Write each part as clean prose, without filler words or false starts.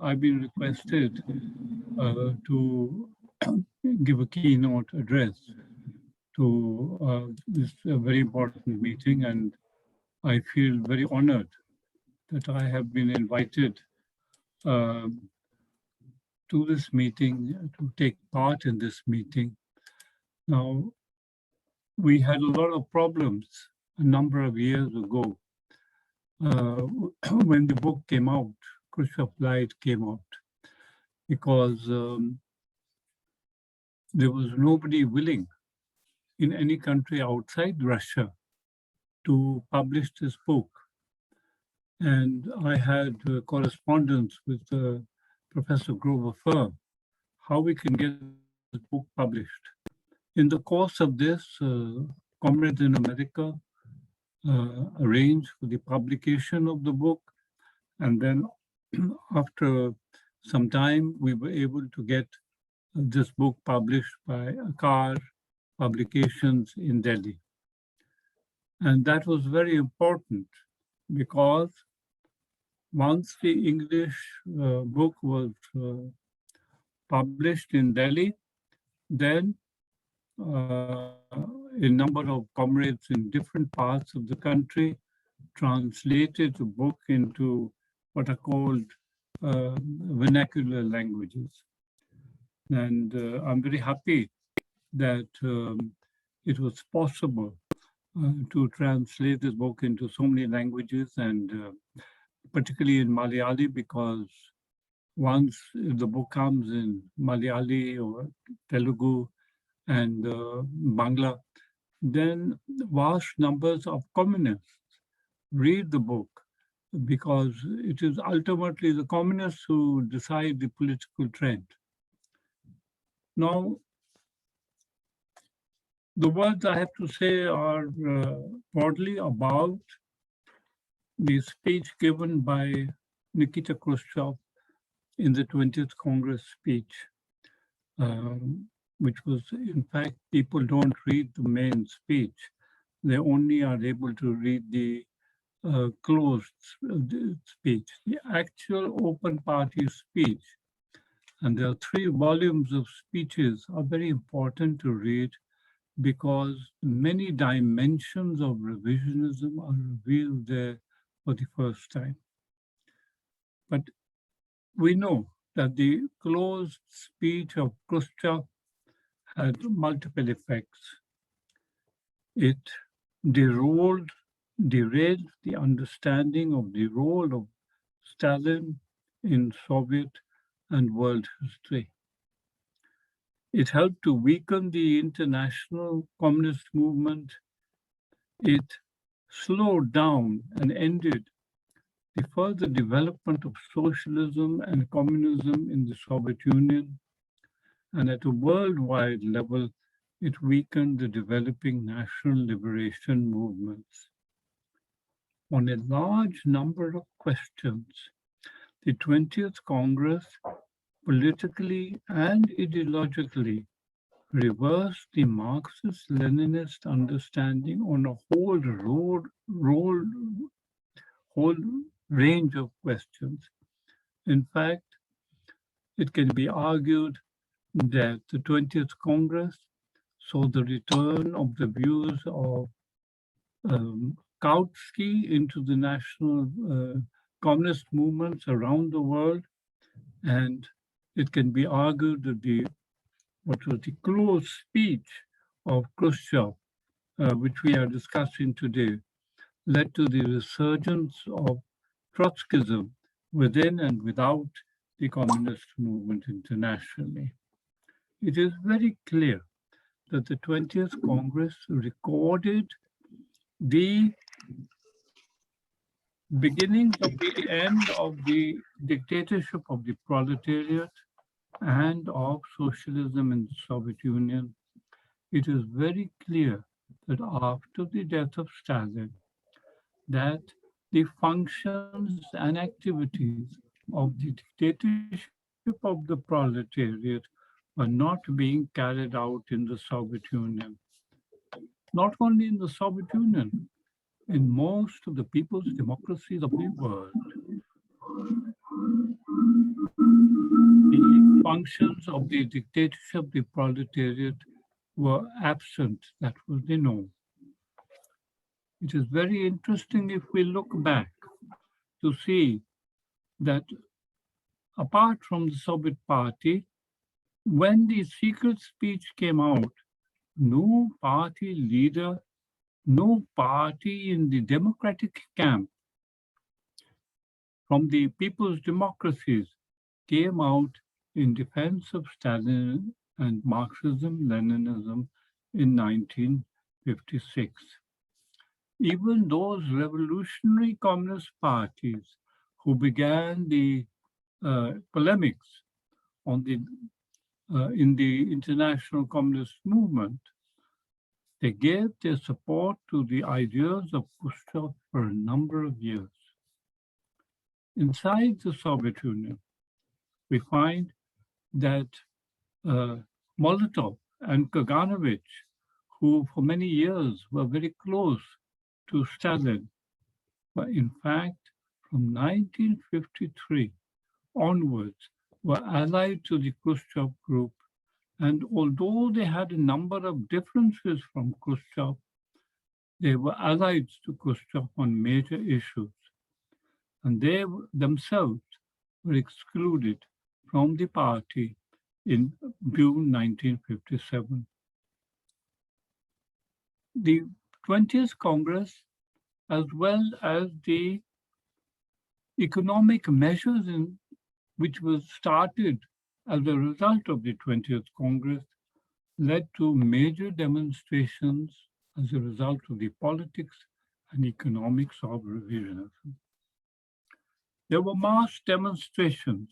I've been requested to give a keynote address to this very important meeting, and I feel very honored that I have been invited um to this meeting, to take part in this meeting. Now, we had a lot of problems a number of years ago uh, when the book came out, Khrushchev Lied came out, because there was nobody willing in any country outside Russia to publish this book. And I had correspondence with Professor Grover Firm, how we can get this book published. In the course of this, comrades in America arranged for the publication of the book. And then after some time, we were able to get this book published by Akar Publications in Delhi. And that was very important because once the English book was published in Delhi, then a number of comrades in different parts of the country translated the book into what are called vernacular languages. And I'm very happy that it was possible to translate this book into so many languages, and particularly in Malayali, because once the book comes in Malayali or Telugu and Bangla, then vast numbers of communists read the book, because it is ultimately the communists who decide the political trend. Now, the words I have to say are broadly about the speech given by Nikita Khrushchev in the 20th Congress speech, which was, in fact, people don't read the main speech. They only are able to read the closed speech, the actual open party speech. And there are 3 volumes of speeches are very important to read, because many dimensions of revisionism are revealed there for the first time. But we know that the closed speech of Khrushchev had multiple effects. It derailed the understanding of the role of Stalin in Soviet and world history. It helped to weaken the international communist movement. It slowed down and ended the further development of socialism and communism in the Soviet Union. And at a worldwide level, it weakened the developing national liberation movements. On a large number of questions, the 20th Congress politically and ideologically reversed the Marxist-Leninist understanding on a whole range of questions. In fact, it can be argued that the 20th Congress saw the return of the views of Kautsky into the national communist movements around the world, and it can be argued that what was the closed speech of Khrushchev, which we are discussing today, led to the resurgence of Trotskyism within and without the communist movement internationally. It is very clear that the 20th Congress recorded the beginnings of the end of the dictatorship of the proletariat and of socialism in the Soviet Union. It is very clear that after the death of Stalin, that the functions and activities of the dictatorship of the proletariat were not being carried out in the Soviet Union. Not only in the Soviet Union, in most of the people's democracies of the world. functions of the dictatorship of the proletariat were absent. That was the norm. It is very interesting if we look back to see that apart from the Soviet Party, when the secret speech came out, no party leader, no party in the democratic camp from the people's democracies came out in defense of Stalin and Marxism-Leninism in 1956. Even those revolutionary communist parties who began the polemics on in the international communist movement, they gave their support to the ideas of Khrushchev for a number of years. Inside the Soviet Union, we find that Molotov and Kaganovich, who for many years were very close to Stalin, were in fact from 1953 onwards were allied to the Khrushchev group. And although they had a number of differences from Khrushchev, they were allied to Khrushchev on major issues. And they themselves were excluded from the party in June 1957. The 20th Congress, as well as the economic measures which was started as a result of the 20th Congress, led to major demonstrations as a result of the politics and economics of revisionism. There were mass demonstrations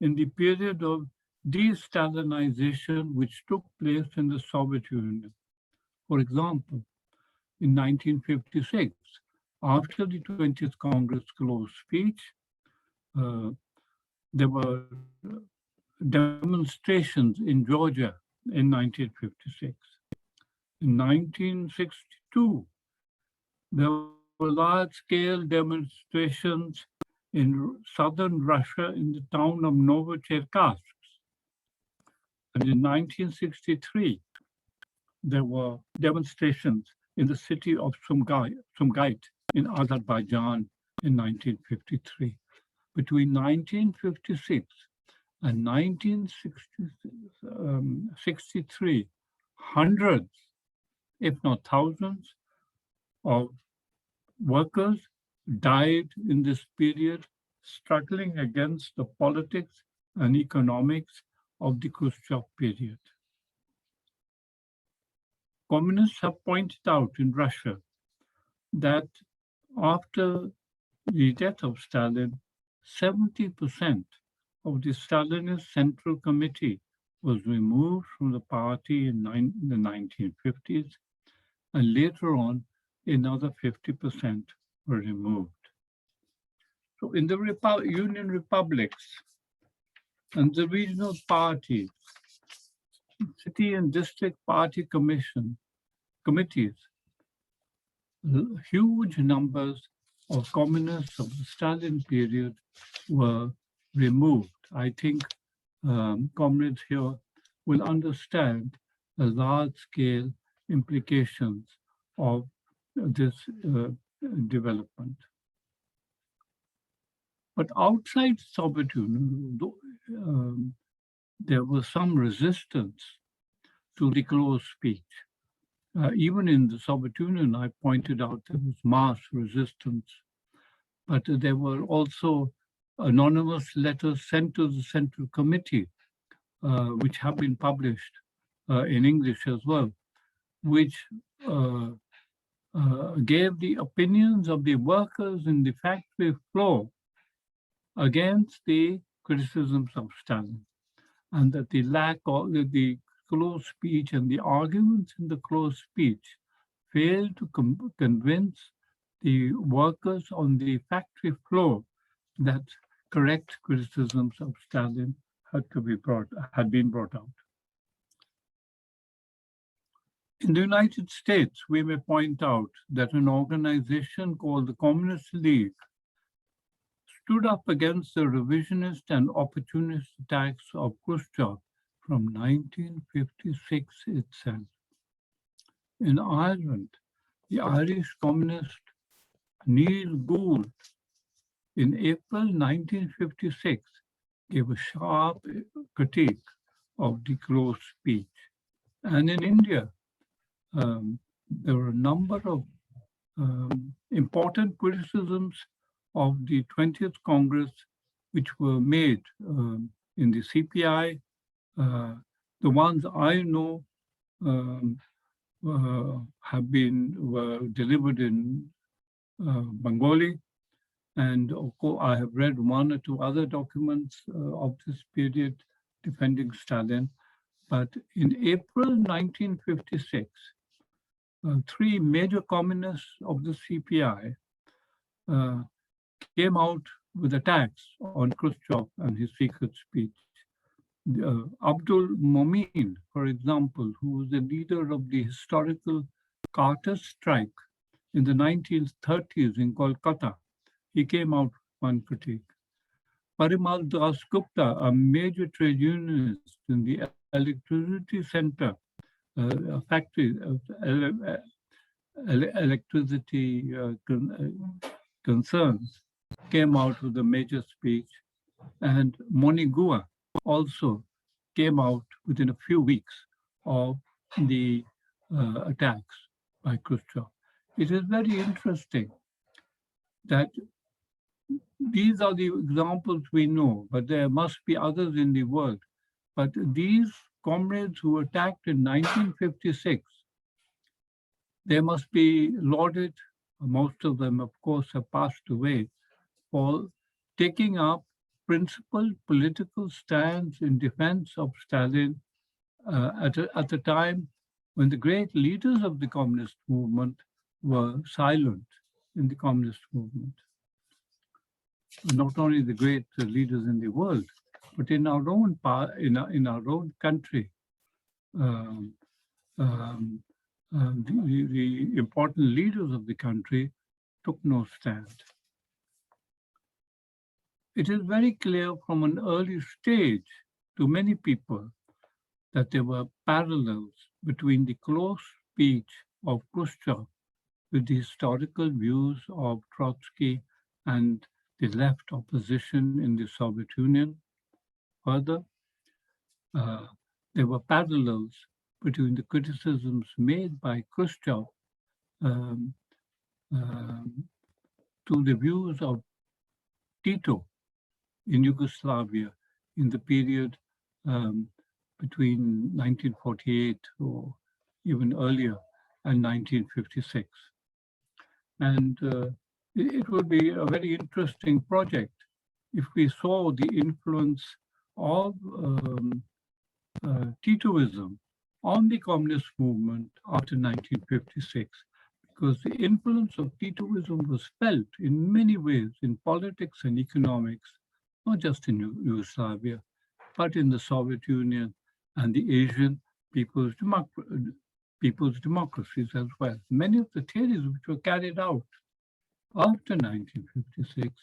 in the period of de-Stalinization which took place in the Soviet Union. For example, in 1956, after the 20th Congress closed speech, there were demonstrations in Georgia in 1956. In 1962, there were large-scale demonstrations in southern Russia in the town of Novocherkassk. And in 1963, there were demonstrations in the city of Sumgait in Azerbaijan in 1953. Between 1956 and 1963, hundreds, if not thousands, of workers died in this period, struggling against the politics and economics of the Khrushchev period. Communists have pointed out in Russia that after the death of Stalin, 70% of the Stalinist Central Committee was removed from the party in the 1950s, and later on, another 50% were removed. So in the Union republics and the regional parties, city and district party committees, huge numbers of communists of the Stalin period were removed. I think comrades here will understand the large-scale implications of this development. But outside Soviet Union, there was some resistance to the closed speech. Even in the Soviet Union, I pointed out there was mass resistance, but there were also anonymous letters sent to the Central Committee, which have been published in English as well, which gave the opinions of the workers in the factory floor against the criticisms of Stalin, and that the lack of the closed speech and the arguments in the closed speech failed to convince the workers on the factory floor that correct criticisms of Stalin had been brought out. In the United States, we may point out that an organization called the Communist League stood up against the revisionist and opportunist attacks of Khrushchev from 1956 itself. In Ireland, the Irish communist Neil Gould in April 1956 gave a sharp critique of the closed speech. And in India, there were a number of important criticisms of the 20th Congress, which were made in the CPI. The ones I know were delivered in Bengali, and of course, I have read one or two other documents of this period defending Stalin. But in April 1956, three major communists of the CPI came out with attacks on Khrushchev and his secret speech. Abdul Momin, for example, who was the leader of the historical Carter strike in the 1930s in Kolkata, he came out with one critique. Parimal Das Gupta, a major trade unionist in the electricity center, a factory of electricity concerns, came out with a major speech. And Moni Gua also came out within a few weeks of the attacks by Khrushchev. It is very interesting that these are the examples we know, but there must be others in the world. But these comrades who attacked in 1956, they must be lauded. Most of them, of course, have passed away for taking up principled political stands in defense of Stalin at a time when the great leaders of the communist movement were silent in the communist movement. Not only the great leaders in the world, but in our own country, the important leaders of the country took no stand. It is very clear from an early stage to many people that there were parallels between the close speech of Khrushchev with the historical views of Trotsky and the left opposition in the Soviet Union. Further, there were parallels between the criticisms made by Khrushchev to the views of Tito in Yugoslavia in the period between 1948 or even earlier and 1956. And it would be a very interesting project if we saw the influence of Titoism on the communist movement after 1956, because the influence of Titoism was felt in many ways in politics and economics, not just in Yugoslavia, but in the Soviet Union and the Asian people's democracies as well. Many of the theories which were carried out after 1956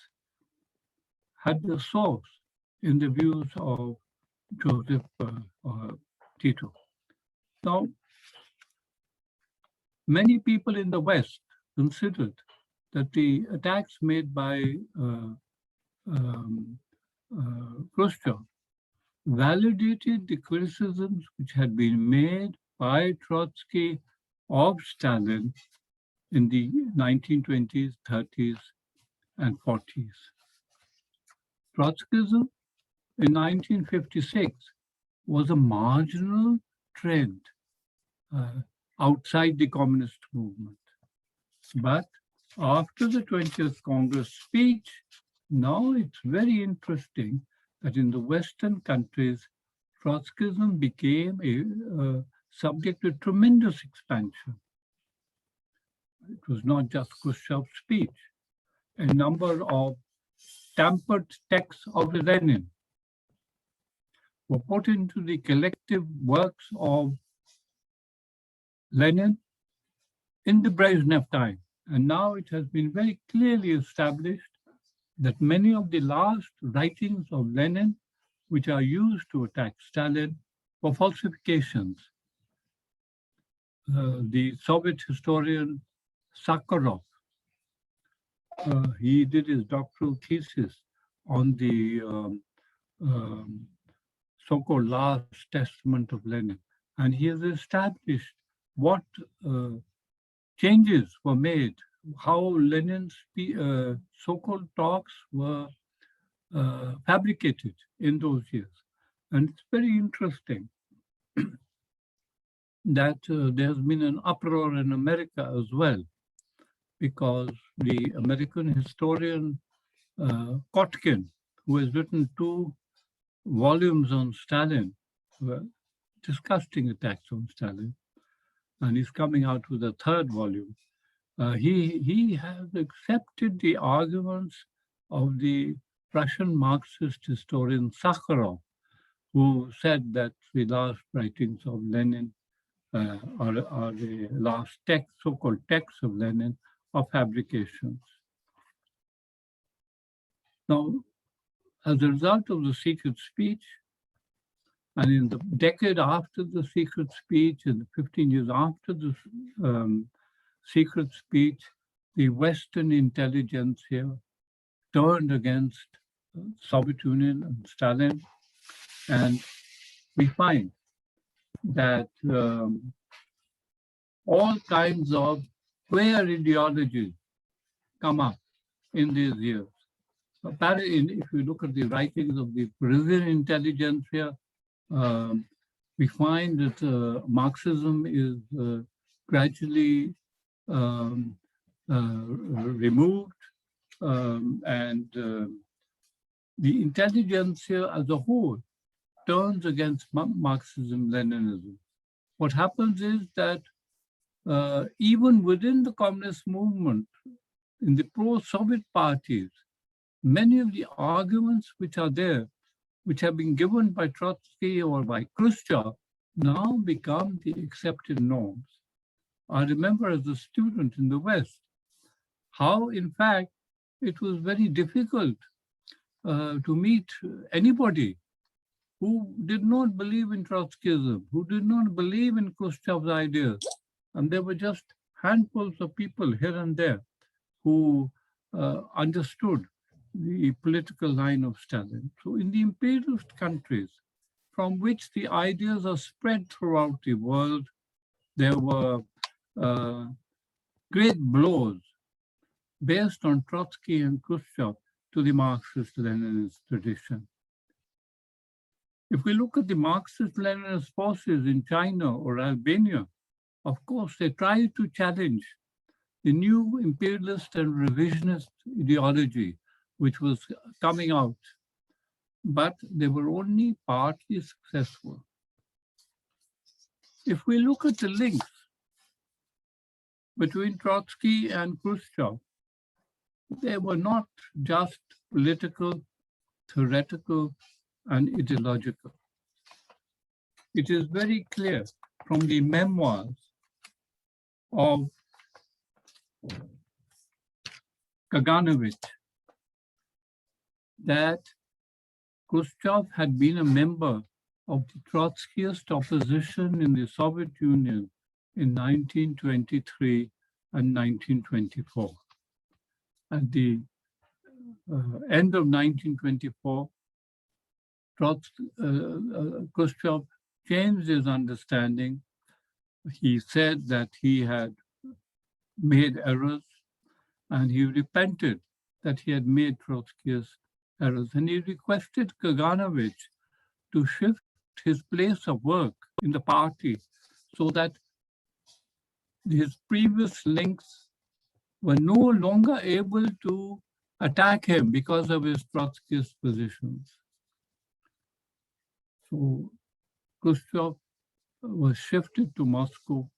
had their source in the views of Joseph Tito. Now, many people in the West considered that the attacks made by Khrushchev validated the criticisms which had been made by Trotsky of Stalin in the 1920s, 30s, and 40s. Trotskyism in 1956 was a marginal trend outside the communist movement. But after the 20th Congress speech, now it's very interesting that in the Western countries, Trotskyism became a subject to tremendous expansion. It was not just Khrushchev's speech. A number of tampered texts of Lenin were put into the collective works of Lenin in the Brezhnev time. And now it has been very clearly established that many of the last writings of Lenin, which are used to attack Stalin, were falsifications. The Soviet historian Sakharov, he did his doctoral thesis on the so-called last testament of Lenin. And he has established what changes were made, how Lenin's so-called talks were fabricated in those years. And it's very interesting that there's been an uproar in America as well, because the American historian Kotkin, who has written 2 volumes on Stalin, disgusting attacks on Stalin, and he's coming out with a 3rd volume. He has accepted the arguments of the Russian Marxist historian Sakharov, who said that the last writings of Lenin are the last text, so-called texts of Lenin, are fabrications. Now, as a result of the secret speech, and in the decade after the secret speech, and the 15 years after the secret speech, the Western intelligentsia turned against Soviet Union and Stalin, and we find that all kinds of queer ideologies come up in these years. If you look at the writings of the Brazilian intelligentsia, we find that Marxism is gradually removed, and the intelligentsia as a whole turns against Marxism-Leninism. What happens is that even within the communist movement, in the pro-Soviet parties, many of the arguments which are there, which have been given by Trotsky or by Khrushchev, now become the accepted norms. I remember as a student in the West, how in fact it was very difficult to meet anybody who did not believe in Trotskyism, who did not believe in Khrushchev's ideas. And there were just handfuls of people here and there who understood the political line of Stalin. So in the imperialist countries, from which the ideas are spread throughout the world, there were great blows based on Trotsky and Khrushchev to the Marxist-Leninist tradition. If we look at the Marxist-Leninist forces in China or Albania, of course, they tried to challenge the new imperialist and revisionist ideology which was coming out, but they were only partly successful. If we look at the links between Trotsky and Khrushchev, they were not just political, theoretical, and ideological. It is very clear from the memoirs of Kaganovich that Khrushchev had been a member of the Trotskyist opposition in the Soviet Union in 1923 and 1924. At the end of 1924, Khrushchev changed his understanding. He said that he had made errors, and he repented that he had made Trotskyist errors. And he requested Kaganovich to shift his place of work in the party so that his previous links were no longer able to attack him because of his Trotskyist positions. So Khrushchev was shifted to Moscow.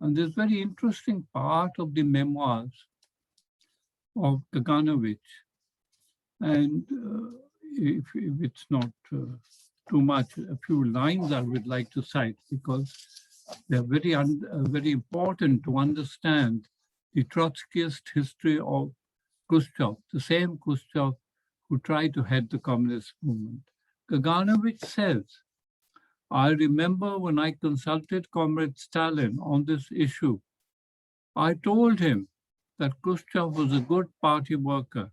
And this very interesting part of the memoirs of Kaganovich. And if it's not too much, a few lines I would like to cite because they're very important to understand the Trotskyist history of Khrushchev, the same Khrushchev who tried to head the communist movement. Kaganovich says, I remember when I consulted Comrade Stalin on this issue, I told him that Khrushchev was a good party worker.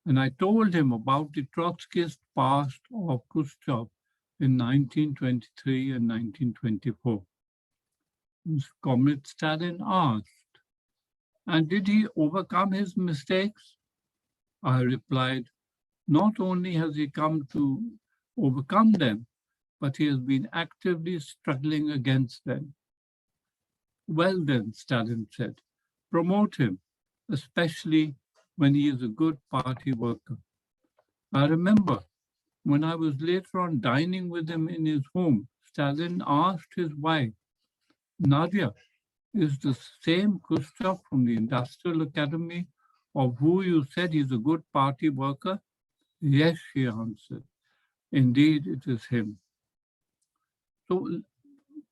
And I told him about the Trotskyist past of Khrushchev in 1923 and 1924. Comrade Stalin asked, and did he overcome his mistakes? I replied, not only has he come to overcome them, but he has been actively struggling against them. Well then, Stalin said, promote him, especially when he is a good party worker. I remember when I was later on dining with him in his home, Stalin asked his wife, Nadia, is the same Khrushchev from the Industrial Academy of who you said he's a good party worker? Yes, she answered. Indeed, it is him. So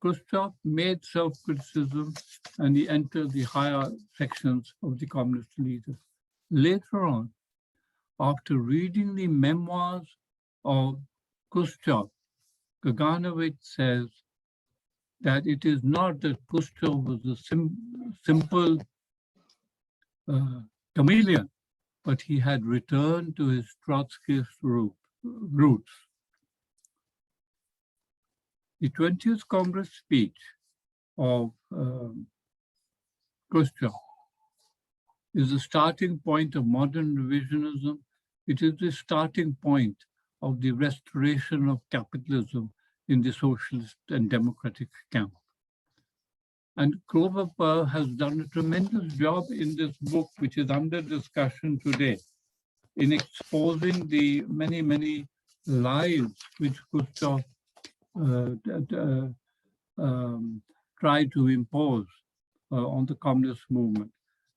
Khrushchev made self-criticism and he entered the higher sections of the communist leaders. Later on, after reading the memoirs of Khrushchev, Kaganovich says that it is not that Khrushchev was a simple chameleon, but he had returned to his Trotskyist roots. The 20th Congress speech of Khrushchev is the starting point of modern revisionism. It is the starting point of the restoration of capitalism in the socialist and democratic camp. And Grover Pearl has done a tremendous job in this book, which is under discussion today, in exposing the many, many lies which Khrushchev tried to impose on the communist movement.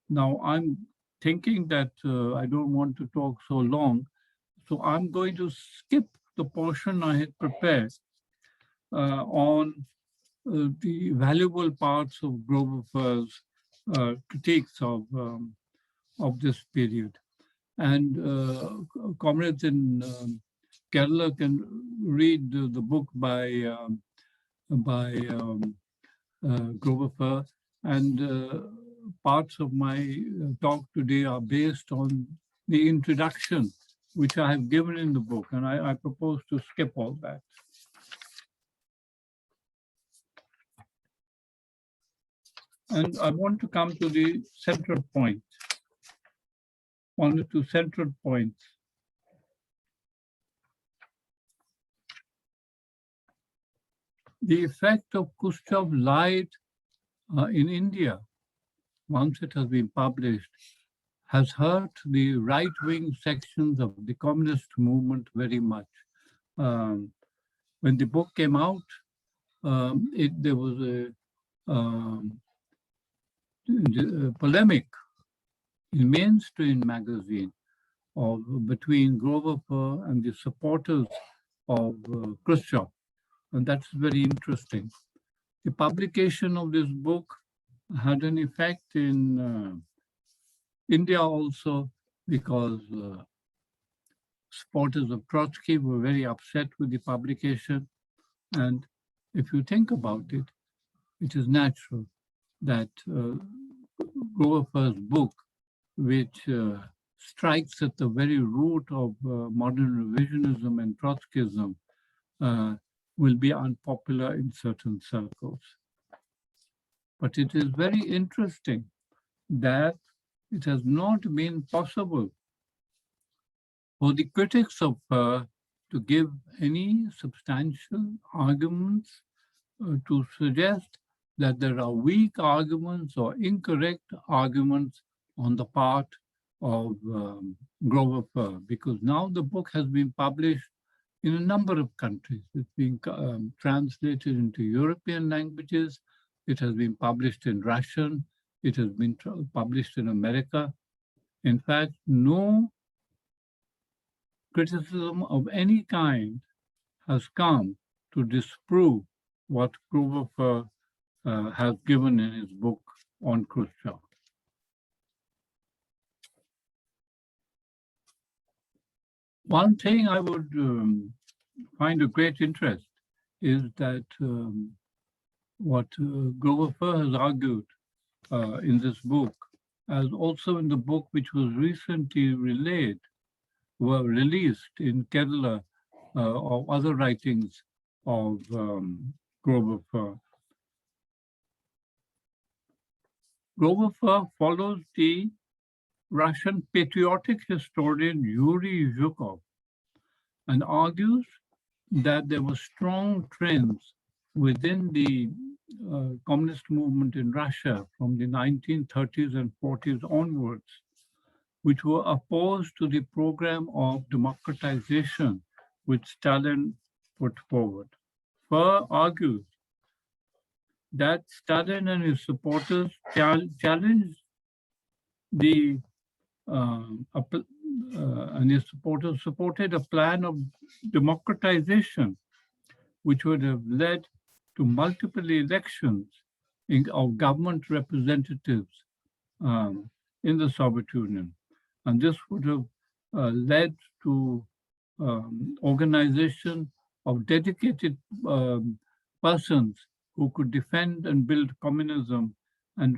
Now, I'm thinking that I don't want to talk so long, so I'm going to skip the portion I had prepared on the valuable parts of Grover Pearl's critiques of this period. And comrades in Kerala can read the book by Grover Pearl, and parts of my talk today are based on the introduction which I have given in the book, and I propose to skip all that. And I want to come to the central point, one or two central points. The effect of Khrushchev Lied in India, once it has been published, has hurt the right-wing sections of the communist movement very much. When the book came out, there was a polemic in mainstream magazine between Grover Pearl and the supporters of Khrushchev, and that's very interesting. The publication of this book had an effect in India also, because supporters of Trotsky were very upset with the publication. And if you think about it, it is natural that Grover Pearl's book, which strikes at the very root of modern revisionism and Trotskyism, will be unpopular in certain circles. But it is very interesting that it has not been possible for the critics of her to give any substantial arguments to suggest that there are weak arguments or incorrect arguments on the part of Grover Pearl, because now the book has been published in a number of countries. It's been translated into European languages. It has been published in Russian. It has been published in America. In fact, no criticism of any kind has come to disprove what Grover Pearl has given in his book on Khrushchev. One thing I would find of great interest is that what Grover has argued in this book, as also in the book which was recently released in Kerala, or other writings of Grover. Grover follows the Russian patriotic historian Yuri Zhukov and argues that there were strong trends within the communist movement in Russia from the 1930s and 40s onwards, which were opposed to the program of democratization which Stalin put forward. Furr argues that Stalin and his supporters challenged the and his supporters supported a plan of democratization, which would have led to multiple elections of government representatives in the Soviet Union. And this would have led to organization of dedicated persons who could defend and build communism and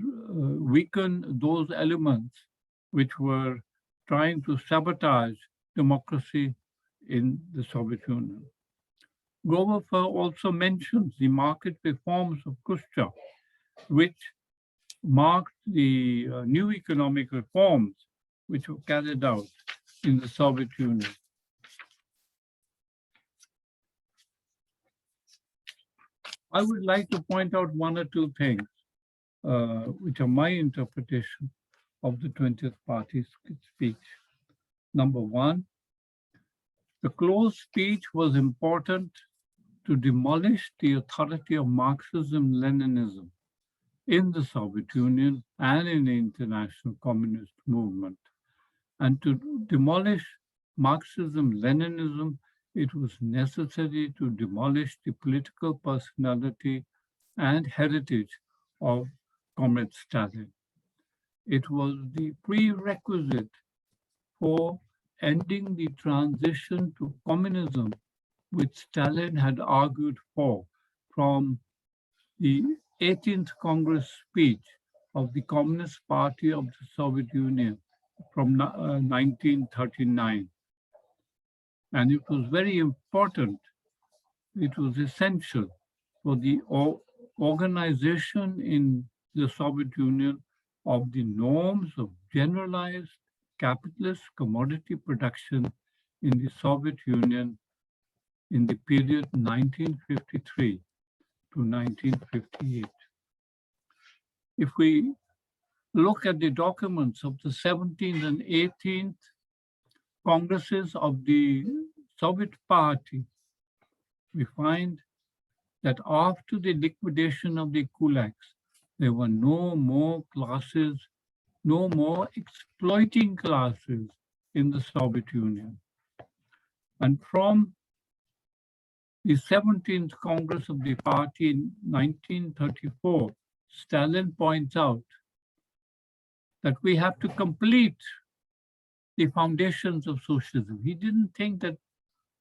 weaken those elements which were trying to sabotage democracy in the Soviet Union. Grover also mentions the market reforms of Khrushchev, which marked the new economic reforms which were carried out in the Soviet Union. I would like to point out one or two things which are my interpretation of the 20th Party speech. Number one, the closed speech was important to demolish the authority of Marxism-Leninism in the Soviet Union and in the international communist movement. And to demolish Marxism-Leninism, it was necessary to demolish the political personality and heritage of Comrade Stalin. It was the prerequisite for ending the transition to communism, which Stalin had argued for from the 18th Congress speech of the Communist Party of the Soviet Union from 1939. And it was very important, it was essential for the organization in the Soviet Union of the norms of generalized capitalist commodity production in the Soviet Union in the period 1953 to 1958. If we look at the documents of the 17th and 18th Congresses of the Soviet Party, we find that after the liquidation of the kulaks, there were no more classes, no more exploiting classes in the Soviet Union. And from the 17th Congress of the party in 1934, Stalin points out that we have to complete the foundations of socialism. He didn't think that,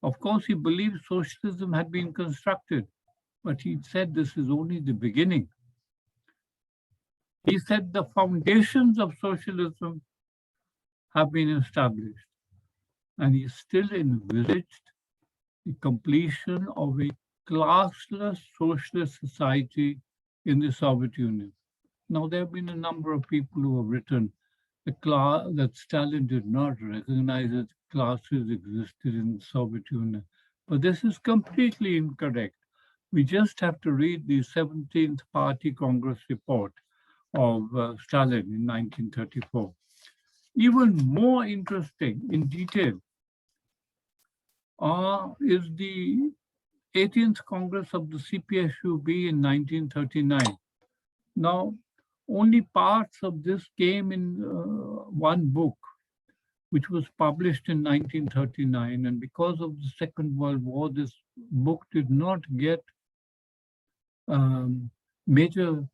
of course, he believed socialism had been constructed, but he said this is only the beginning. He said the foundations of socialism have been established, and he still envisaged the completion of a classless socialist society in the Soviet Union. Now, there have been a number of people who have written that Stalin did not recognize that classes existed in the Soviet Union. But this is completely incorrect. We just have to read the 17th Party Congress report of Stalin in 1934. Even more interesting in detail is the 18th Congress of the CPSUB in 1939. Now, only parts of this came in one book, which was published in 1939. And because of the Second World War, this book did not get major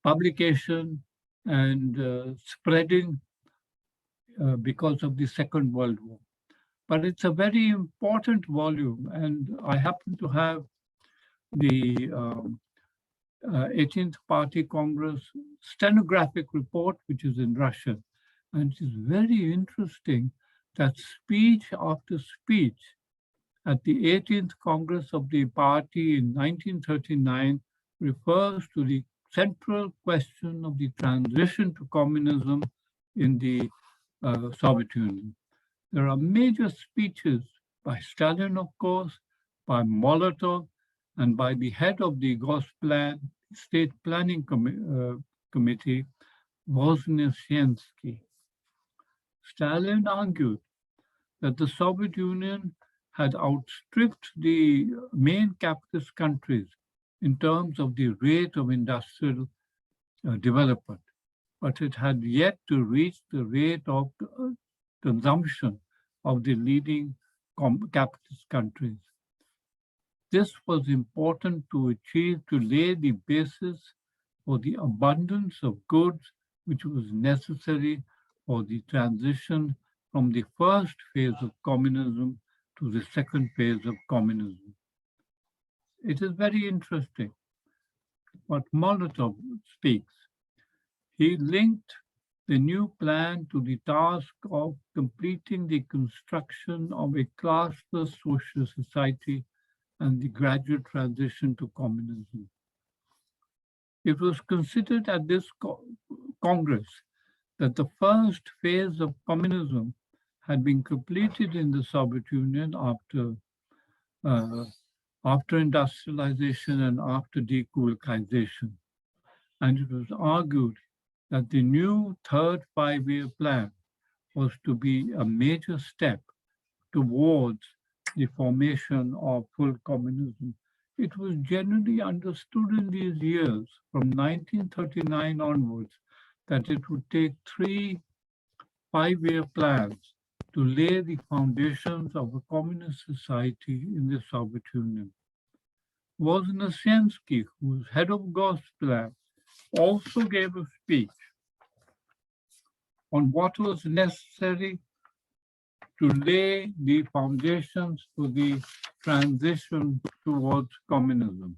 publication and spreading because of the Second World War. But it's a very important volume, and I happen to have the 18th Party Congress stenographic report, which is in Russian. And it is very interesting that speech after speech at the 18th Congress of the party in 1939 refers to the central question of the transition to communism in the Soviet Union. There are major speeches by Stalin, of course, by Molotov, and by the head of the Gosplan State Planning Committee, Voznesensky. Stalin argued that the Soviet Union had outstripped the main capitalist countries in terms of the rate of industrial development, but it had yet to reach the rate of consumption of the leading capitalist countries. This was important to achieve, to lay the basis for the abundance of goods which was necessary for the transition from the first phase of communism to the second phase of communism. It is very interesting what Molotov speaks. He linked the new plan to the task of completing the construction of a classless social society and the gradual transition to communism. It was considered at this Congress that the first phase of communism had been completed in the Soviet Union after industrialization and after decolonization. And it was argued that the new third five-year plan was to be a major step towards the formation of full communism. It was generally understood in these years, from 1939 onwards, that it would take 3 five-year plans to lay the foundations of a communist society in the Soviet Union. Voznesensky, who was head of Gosplan, also gave a speech on what was necessary to lay the foundations for the transition towards communism.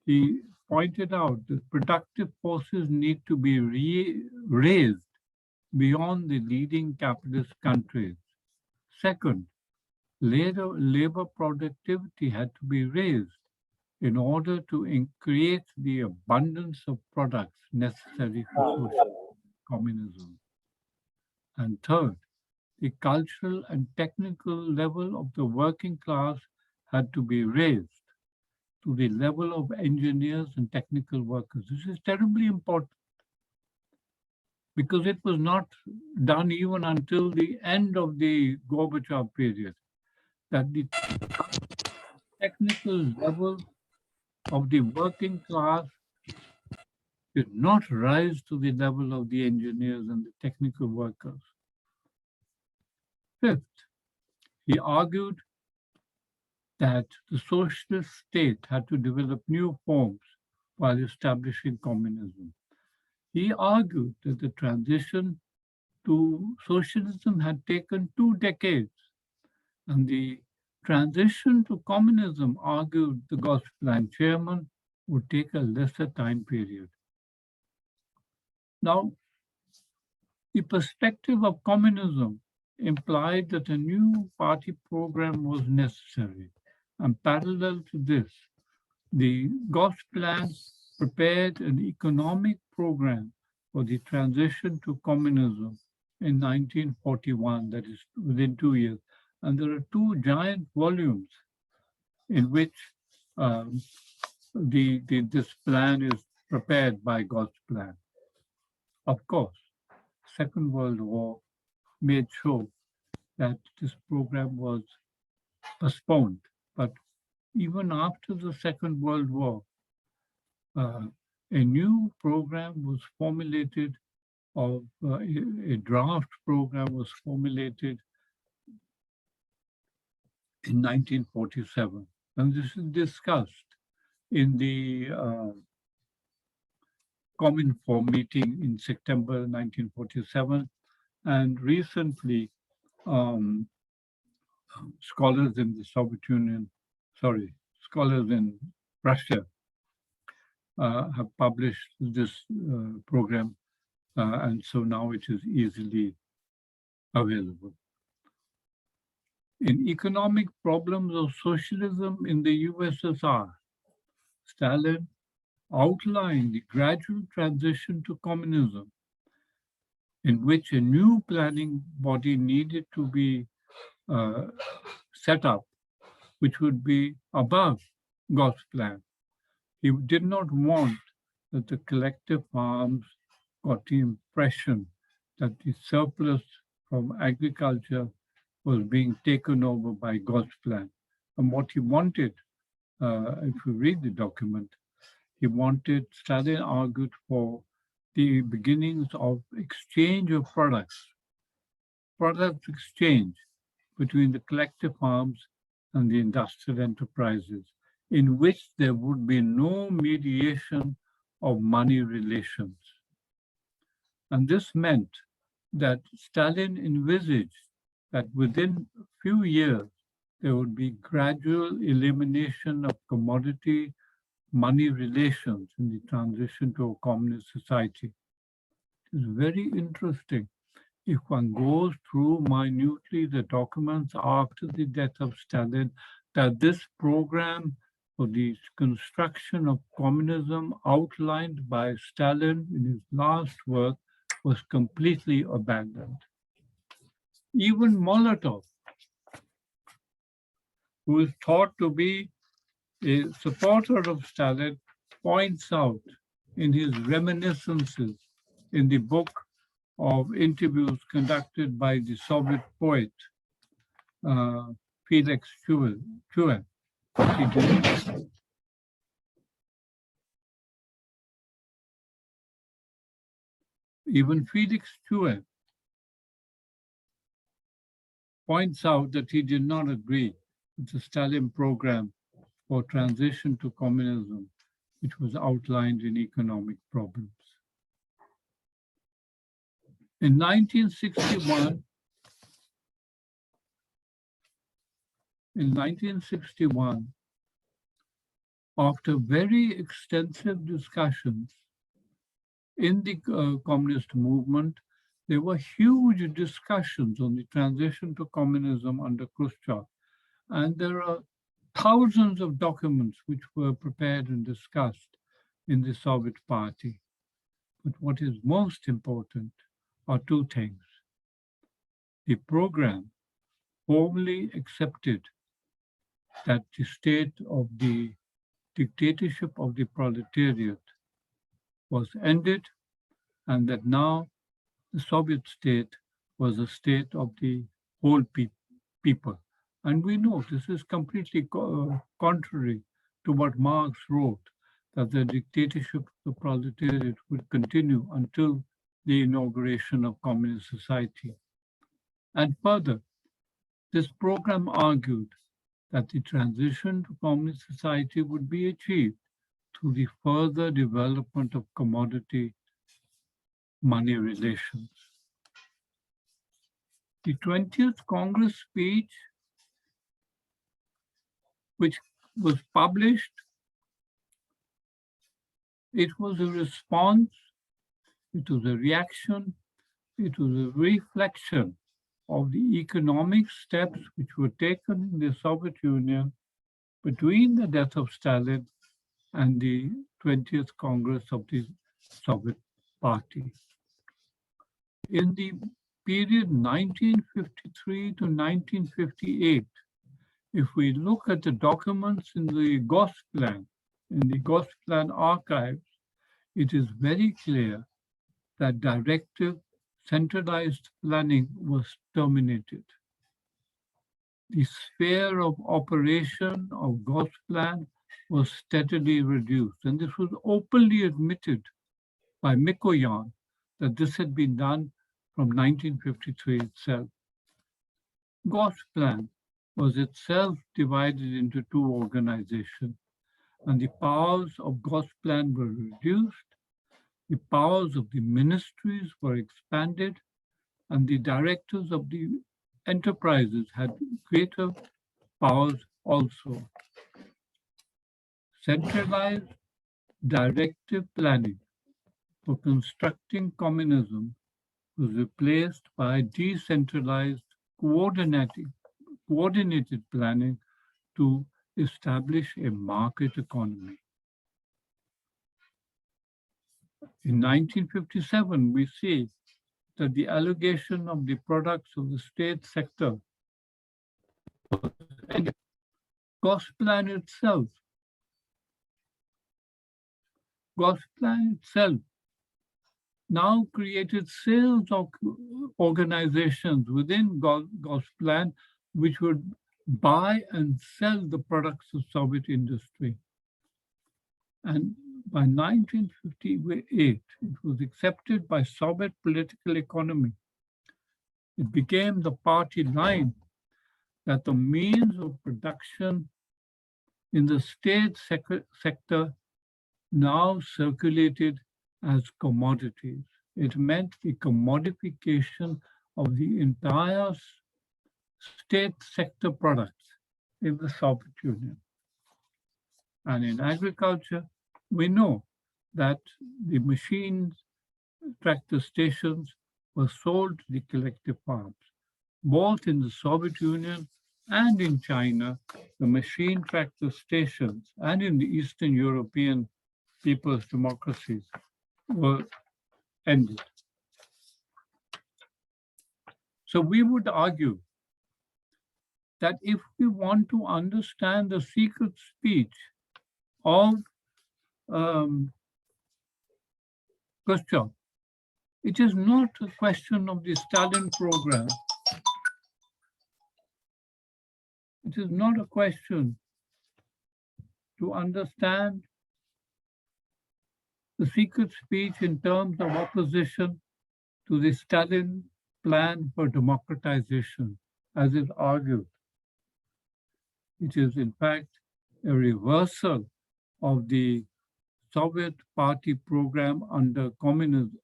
He pointed out that productive forces need to be raised beyond the leading capitalist countries. Second, labor productivity had to be raised in order to create the abundance of products necessary for social communism. And third, the cultural and technical level of the working class had to be raised to the level of engineers and technical workers. This is terribly important because it was not done even until the end of the Gorbachev period, that the technical level of the working class did not rise to the level of the engineers and the technical workers. Fifth, he argued that the socialist state had to develop new forms while establishing communism. He argued that the transition to socialism had taken 2 decades, and the transition to communism, argued the Gosplan chairman, would take a lesser time period. Now, the perspective of communism implied that a new party program was necessary. And parallel to this, the Gosplan prepared an economic program for the transition to communism in 1941, that is within 2 years. And there are 2 giant volumes in which this plan is prepared by Gosplan. Of course, Second World War made sure that this program was postponed. But even after the Second World War, a new program was formulated, a draft program was formulated in 1947. And this is discussed in the Cominform meeting in September 1947. And recently, um, scholars in the Soviet Union, sorry, scholars in Russia have published this program, and so now it is easily available. In economic problems of socialism in the USSR, Stalin outlined the gradual transition to communism, in which a new planning body needed to be uh, set up, which would be above God's plan. He did not want that the collective farms got the impression that the surplus from agriculture was being taken over by God's plan. And what he wanted, if you read the document, he wanted, Stalin argued for the beginnings of exchange of product exchange between the collective farms and the industrial enterprises, in which there would be no mediation of money relations. And this meant that Stalin envisaged that within a few years, there would be gradual elimination of commodity money relations in the transition to a communist society. It is very interesting. If one goes through minutely the documents after the death of Stalin, that this program for the construction of communism outlined by Stalin in his last work was completely abandoned. Even Molotov, who is thought to be a supporter of Stalin, points out in his reminiscences in the book of interviews conducted by the Soviet poet uh, Felix Chue. Even Felix Chue points out that he did not agree with the Stalin program for transition to communism, which was outlined in Economic Problems. In 1961, after very extensive discussions in the communist movement, there were huge discussions on the transition to communism under Khrushchev. And there are thousands of documents which were prepared and discussed in the Soviet Party. But what is most important are two things. The program formally accepted that the state of the dictatorship of the proletariat was ended, and that now the Soviet state was a state of the whole people. And we know this is completely contrary to what Marx wrote, that the dictatorship of the proletariat would continue until the inauguration of communist society. And further, this program argued that the transition to communist society would be achieved through the further development of commodity money relations. The 20th Congress speech, which was published, it was a response, it was a reaction, it was a reflection of the economic steps which were taken in the Soviet Union between the death of Stalin and the 20th Congress of the Soviet Party. In the period 1953 to 1958, if we look at the documents in the Gosplan, in the Gosplan archives, it is very clear that directive centralized planning was terminated. The sphere of operation of Gosplan was steadily reduced, and this was openly admitted by Mikoyan that this had been done from 1953 itself. Gosplan was itself divided into two organizations, and the powers of Gosplan were reduced, the powers of the ministries were expanded, and the directors of the enterprises had greater powers also. Centralized directive planning for constructing communism was replaced by decentralized coordinated planning to establish a market economy. In 1957, we see that the allocation of the products of the state sector and Gosplan itself now created sales organizations within Gosplan which would buy and sell the products of Soviet industry. And by 1958, it was accepted by Soviet political economy. It became the party line that the means of production in the state sector now circulated as commodities. It meant the commodification of the entire state sector products in the Soviet Union. And in agriculture, we know that the machines, tractor stations were sold to the collective farms. Both in the Soviet Union and in China, the machine tractor stations and in the Eastern European people's democracies were ended. So we would argue that if we want to understand the secret speech of Khrushchev, it is not a question of the Stalin program. It is not a question to understand the secret speech in terms of opposition to the Stalin plan for democratization, as is argued. It is, in fact, a reversal of the Soviet Party program under communism,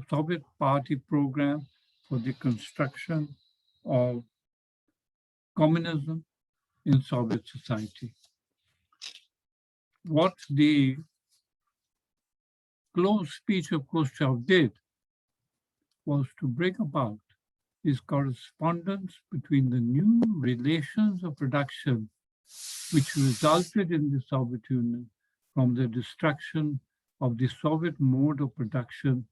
Soviet Party program for the construction of communism in Soviet society. What the closed speech of Khrushchev did was to bring about this correspondence between the new relations of production which resulted in the Soviet Union from the destruction of the Soviet mode of production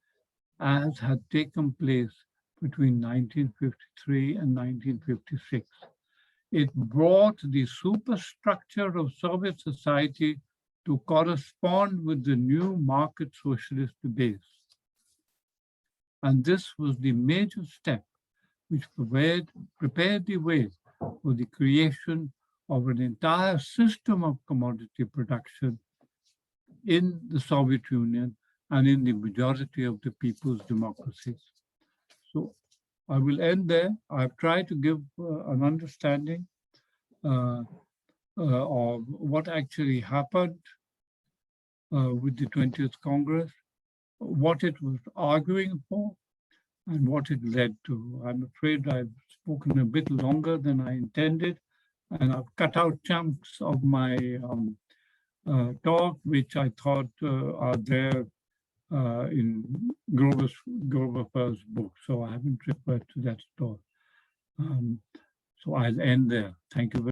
as had taken place between 1953 and 1956. It brought the superstructure of Soviet society to correspond with the new market socialist base. And this was the major step which prepared the way for the creation of an entire system of commodity production in the Soviet Union and in the majority of the people's democracies. So I will end there. I've tried to give an understanding of what actually happened with the 20th Congress, what it was arguing for, and what it led to. I'm afraid I've spoken a bit longer than I intended, and I've cut out chunks of my talk, which I thought are there in Grover's book, so I haven't referred to that at all. So I'll end there. Thank you very much.